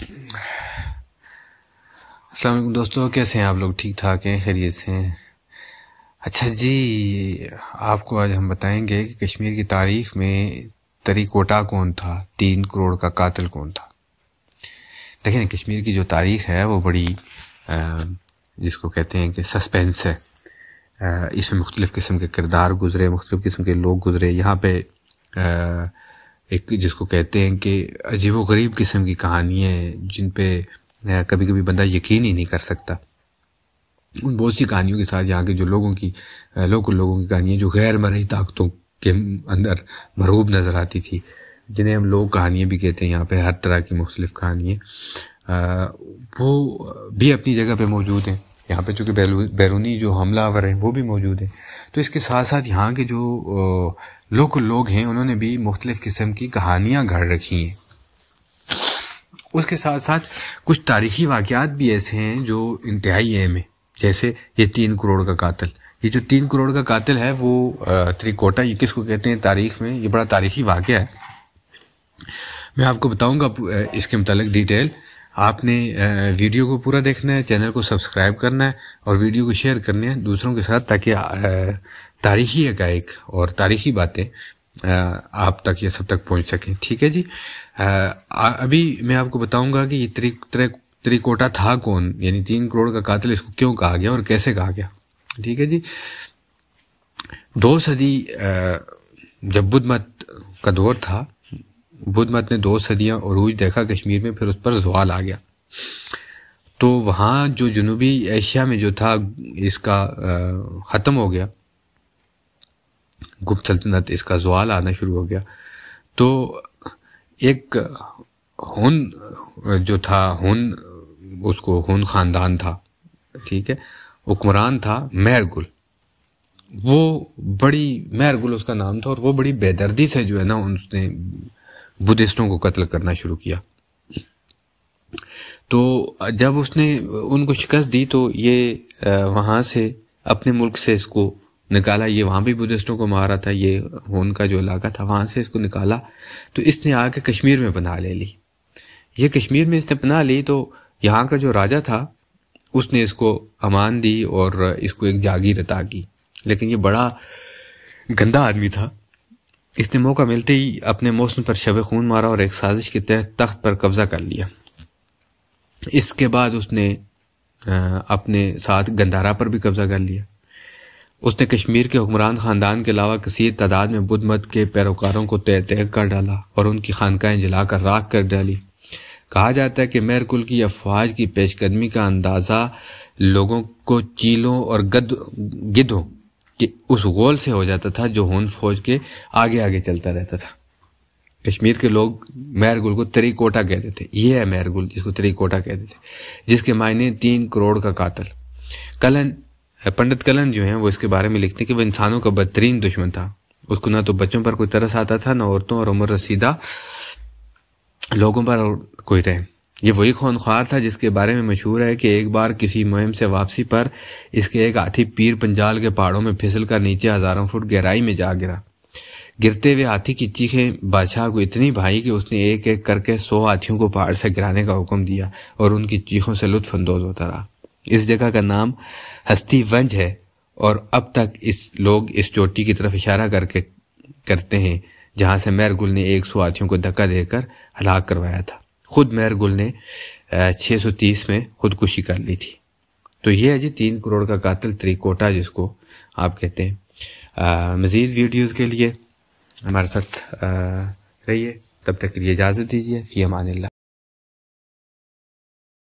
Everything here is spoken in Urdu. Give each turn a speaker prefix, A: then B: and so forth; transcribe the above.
A: السلام علیکم دوستو، کیسے ہیں آپ لوگ؟ ٹھیک ٹھاک ہیں؟ خیریت سے ہیں؟ اچھا جی، آپ کو آج ہم بتائیں گے کہ کشمیر کی تاریخ میں تری کوٹا کون تھا، 3 کروڑ کا قاتل کون تھا۔ دیکھیں، کشمیر کی جو تاریخ ہے وہ بڑی جس کو کہتے ہیں کہ سسپینس ہے۔ اس میں مختلف قسم کے کردار گزرے، مختلف قسم کے لوگ گزرے۔ یہاں پہ ایک جس کو کہتے ہیں کہ عجیب و غریب قسم کی کہانی ہے جن پہ کبھی کبھی بندہ یقین ہی نہیں کر سکتا۔ ان بہت سی کہانیوں کے ساتھ یہاں کے جو لوگوں کی کہانیاں جو غیر مرئی طاقتوں کے اندر مرغوب نظر آتی تھی، جنہیں ہم لوگ کہانیاں بھی کہتے ہیں۔ یہاں پہ ہر طرح کی مختلف کہانیاں وہ بھی اپنی جگہ پہ موجود ہیں۔ یہاں پہ چونکہ بیرونی جو حملہ آور ہیں وہ بھی موجود ہیں، تو اس کے ساتھ ساتھ یہاں کے جو لوگ ہیں انہوں نے بھی مختلف قسم کی کہانیاں گھڑ رکھی ہیں۔ اس کے ساتھ ساتھ کچھ تاریخی واقعات بھی ایسے ہیں جو انتہائی اہم ہیں، جیسے یہ 3 کروڑ کا قاتل۔ یہ جو 3 کروڑ کا قاتل ہے وہ تری کوٹا، یہ کس کو کہتے ہیں تاریخ میں؟ یہ بڑا تاریخی واقعہ ہے۔ میں آپ کو بتاؤں گا اس کے متعلق ڈیٹیل۔ آپ نے ویڈیو کو پورا دیکھنا ہے، چینل کو سبسکرائب کرنا ہے اور ویڈیو کو شیئر کرنا ہے دوسروں کے ساتھ، تاکہ تاریخی حقائق اور تاریخی باتیں آپ تک یہ سب تک پہنچ سکیں۔ ٹھیک ہے جی، ابھی میں آپ کو بتاؤں گا کہ یہ تری کوٹا تھا کون، یعنی 3 کروڑ کا قاتل اس کو کیوں کہا گیا اور کیسے کہا گیا۔ ٹھیک ہے جی، 2 صدی جب بدھ مت کا دور تھا، بدھ مت نے 2 صدیاں عروج دیکھا کشمیر میں، پھر اس پر زوال آ گیا۔ تو وہاں جو جنوبی ایشیا میں جو تھا اس کا ختم ہو گیا، گپت سلطنت، اس کا زوال آنا شروع ہو گیا۔ تو ایک ہن جو تھا، اس کو ہن خاندان تھا، ٹھیک ہے، حکمران تھا مہر گل۔ وہ بڑی مہر گل اس کا نام تھا، اور وہ بڑی بے دردی سے جو ہے نا اس نے بدھسٹوں کو قتل کرنا شروع کیا۔ تو جب اس نے ان کو شکست دی تو یہ وہاں سے اپنے ملک سے اس کو نکالا۔ یہ وہاں بھی بدھسٹوں کو مارا تھا، یہ ہون کا جو علاقہ تھا وہاں سے اس کو نکالا، تو اس نے آ کے کشمیر میں پناہ لے لی۔ یہ کشمیر میں اس نے پناہ لی تو یہاں کا جو راجہ تھا اس نے اس کو امان دی اور اس کو ایک جاگیر عطا کی، لیکن یہ بڑا گندا آدمی تھا۔ اس نے موقع ملتے ہی اپنے موسم پر شب خون مارا اور ایک سازش کے تحت تخت پر قبضہ کر لیا۔ اس کے بعد اس نے اپنے ساتھ گندھارا پر بھی قبضہ کر لیا۔ اس نے کشمیر کے حکمران خاندان کے علاوہ کثیر تعداد میں بدھ مت کے پیروکاروں کو تہ تہ کر ڈالا اور ان کی خانقاہیں جلا کر راکھ کر ڈالی۔ کہا جاتا ہے کہ مہر کل کی افواج کی پیش قدمی کا اندازہ لوگوں کو چیلوں اور گدھوں کے اس غول سے ہو جاتا تھا جو ہون فوج کے آگے آگے چلتا رہتا تھا۔ کشمیر کے لوگ مہر گل کو تری کوٹا کہتے تھے۔ یہ ہے مہر گل جس کو تری کوٹا کہتے تھے، جس کے معنی 3 کروڑ کا قاتل۔ پنڈت کلن جو ہیں وہ اس کے بارے میں لکھتے ہیں کہ وہ انسانوں کا بدترین دشمن تھا۔ اس کو نہ تو بچوں پر کوئی ترس آتا تھا، نہ عورتوں اور عمر رسیدہ لوگوں پر کوئی رحم۔ یہ وہی خونخوار تھا جس کے بارے میں مشہور ہے کہ ایک بار کسی مہم سے واپسی پر اس کے ایک ہاتھی پیر پنجال کے پہاڑوں میں پھسل کر نیچے 1000 فٹ گہرائی میں جا گرا۔ گرتے ہوئے ہاتھی کی چیخیں بادشاہ کو اتنی بھائی کہ اس نے ایک ایک کر کے 100 ہاتھیوں کو پہاڑ سے گرانے کا حکم دیا اور ان کی چیخوں سے لطف اندوز ہوتا رہا۔ اس جگہ کا نام ہستی ونج ہے، اور اب تک لوگ اس چوٹی کی طرف اشارہ کرتے ہیں جہاں سے مہر گل نے 100 ہاتھیوں کو دھکا دے کر ہلاک کروایا تھا۔ خود مہر گل نے 630 میں خودکشی کر لی تھی۔ تو یہ ہے جی 3 کروڑ کا قاتل تری کوٹا جس کو آپ کہتے ہیں۔ مزید ویڈیوز کے لیے ہمارے ساتھ رہیے، تب تک کے لیے اجازت دیجیے۔ فی امان اللہ۔